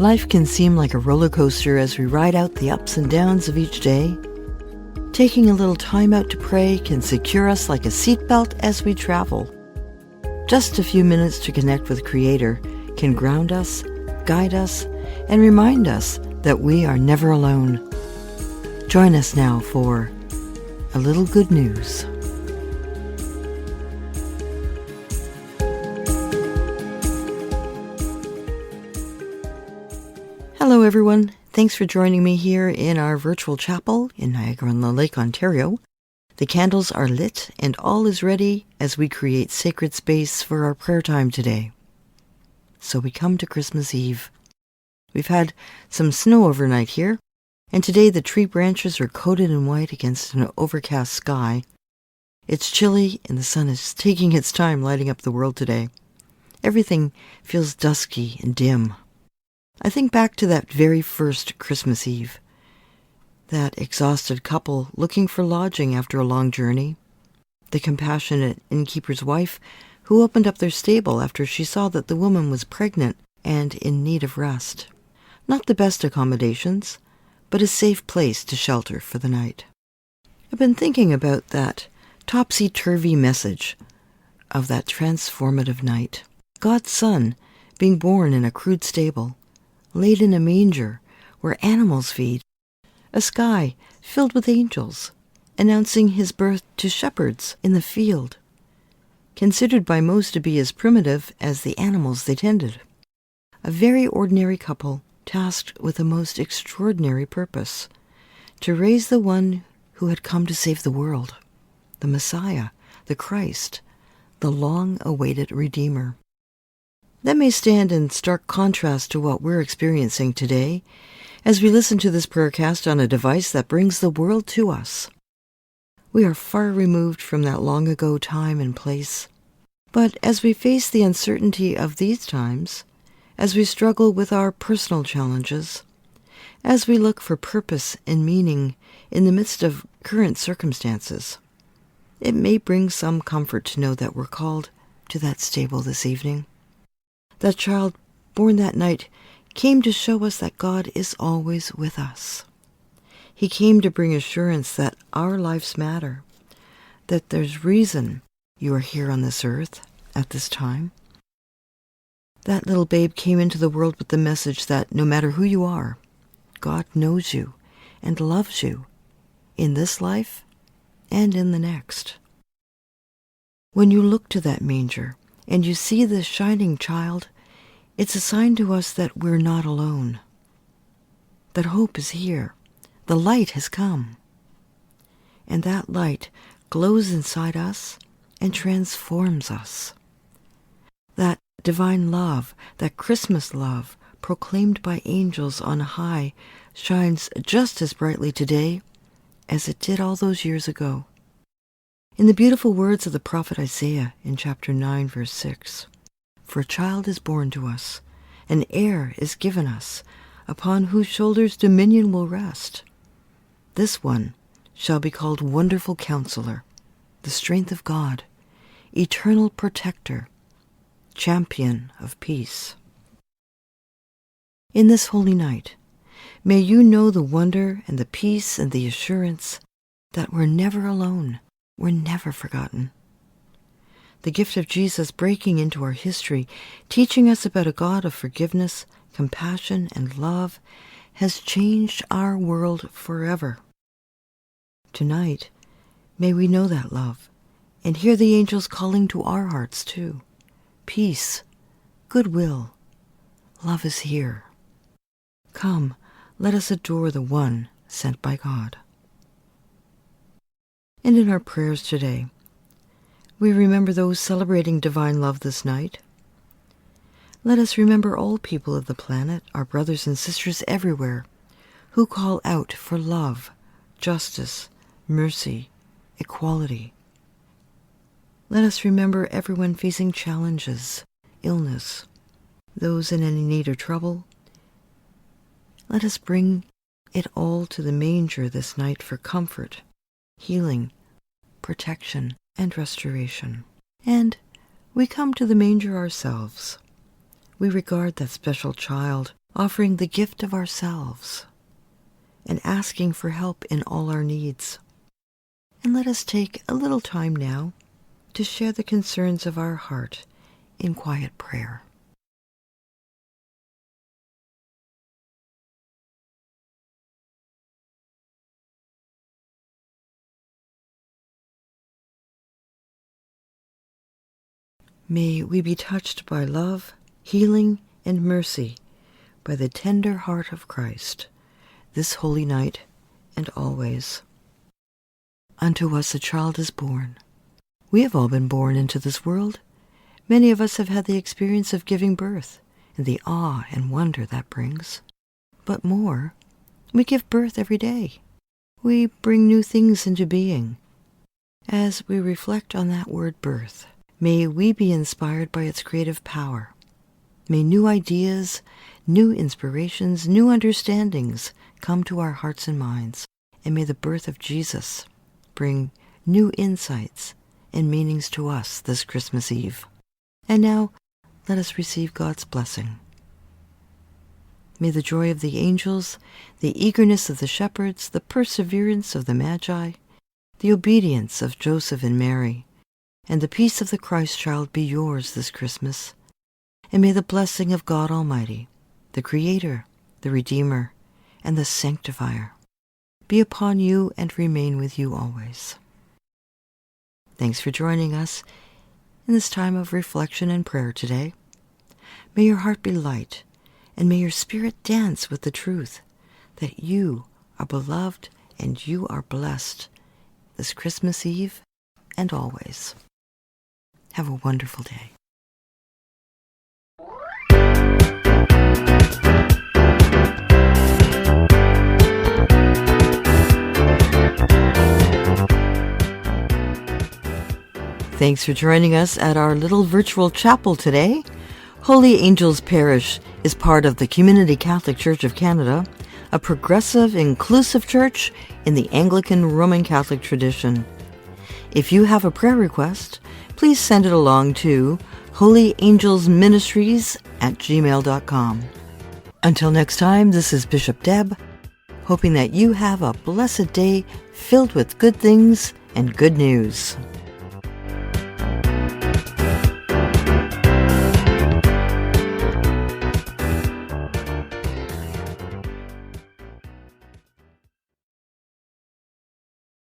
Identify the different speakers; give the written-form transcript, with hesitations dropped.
Speaker 1: Life can seem like a roller coaster as we ride out the ups and downs of each day. Taking a little time out to pray can secure us like a seatbelt as we travel. Just a few minutes to connect with Creator can ground us, guide us, and remind us that we are never alone. Join us now for a little good news. Hello everyone, thanks for joining me here in our virtual chapel in Niagara-on-the-Lake, Ontario. The candles are lit and all is ready as we create sacred space for our prayer time today. So we come to Christmas Eve. We've had some snow overnight here, and today the tree branches are coated in white against an overcast sky. It's chilly and the sun is taking its time lighting up the world today. Everything feels dusky and dim. I think back to that very first Christmas Eve. That exhausted couple looking for lodging after a long journey. The compassionate innkeeper's wife who opened up their stable after she saw that the woman was pregnant and in need of rest. Not the best accommodations, but a safe place to shelter for the night. I've been thinking about that topsy-turvy message of that transformative night. God's Son being born in a crude stable, laid in a manger where animals feed, a sky filled with angels, announcing his birth to shepherds in the field, considered by most to be as primitive as the animals they tended. A very ordinary couple tasked with a most extraordinary purpose, to raise the one who had come to save the world, the Messiah, the Christ, the long-awaited Redeemer. That may stand in stark contrast to what we're experiencing today as we listen to this prayercast on a device that brings the world to us. We are far removed from that long ago time and place. But as we face the uncertainty of these times, as we struggle with our personal challenges, as we look for purpose and meaning in the midst of current circumstances, it may bring some comfort to know that we're called to that stable this evening. That child born that night came to show us that God is always with us. He came to bring assurance that our lives matter, that there's reason you are here on this earth at this time. That little babe came into the world with the message that no matter who you are, God knows you and loves you in this life and in the next. When you look to that manger and you see this shining child, it's a sign to us that we're not alone, that hope is here, the light has come, and that light glows inside us and transforms us. That divine love, that Christmas love proclaimed by angels on high, shines just as brightly today as it did all those years ago. In the beautiful words of the prophet Isaiah in chapter 9, verse 6, "For a child is born to us, an heir is given us, upon whose shoulders dominion will rest. This one shall be called Wonderful Counselor, the Strength of God, Eternal Protector, Champion of Peace." In this holy night, may you know the wonder and the peace and the assurance that we're never alone, we're never forgotten. The gift of Jesus breaking into our history, teaching us about a God of forgiveness, compassion, and love, has changed our world forever. Tonight, may we know that love and hear the angels calling to our hearts too. Peace, goodwill, love is here. Come, let us adore the one sent by God. And in our prayers today, we remember those celebrating divine love this night. Let us remember all people of the planet, our brothers and sisters everywhere, who call out for love, justice, mercy, equality. Let us remember everyone facing challenges, illness, those in any need or trouble. Let us bring it all to the manger this night for comfort, healing, protection, and restoration. And we come to the manger ourselves. We regard that special child offering the gift of ourselves and asking for help in all our needs. And let us take a little time now to share the concerns of our heart in quiet prayer. May we be touched by love, healing, and mercy by the tender heart of Christ, this holy night and always. Unto us a child is born. We have all been born into this world. Many of us have had the experience of giving birth and the awe and wonder that brings. But more, we give birth every day. We bring new things into being. As we reflect on that word birth, may we be inspired by its creative power. May new ideas, new inspirations, new understandings come to our hearts and minds. And may the birth of Jesus bring new insights and meanings to us this Christmas Eve. And now, let us receive God's blessing. May the joy of the angels, the eagerness of the shepherds, the perseverance of the Magi, the obedience of Joseph and Mary, and the peace of the Christ child be yours this Christmas. And may the blessing of God Almighty, the Creator, the Redeemer, and the Sanctifier, be upon you and remain with you always. Thanks for joining us in this time of reflection and prayer today. May your heart be light, and may your spirit dance with the truth that you are beloved and you are blessed this Christmas Eve and always. Have a wonderful day. Thanks for joining us at our little virtual chapel today. Holy Angels Parish is part of the Community Catholic Church of Canada, a progressive, inclusive church in the Anglican Roman Catholic tradition. If you have a prayer request, please send it along to holyangelsministries@gmail.com. Until next time, this is Bishop Deb, hoping that you have a blessed day filled with good things and good news.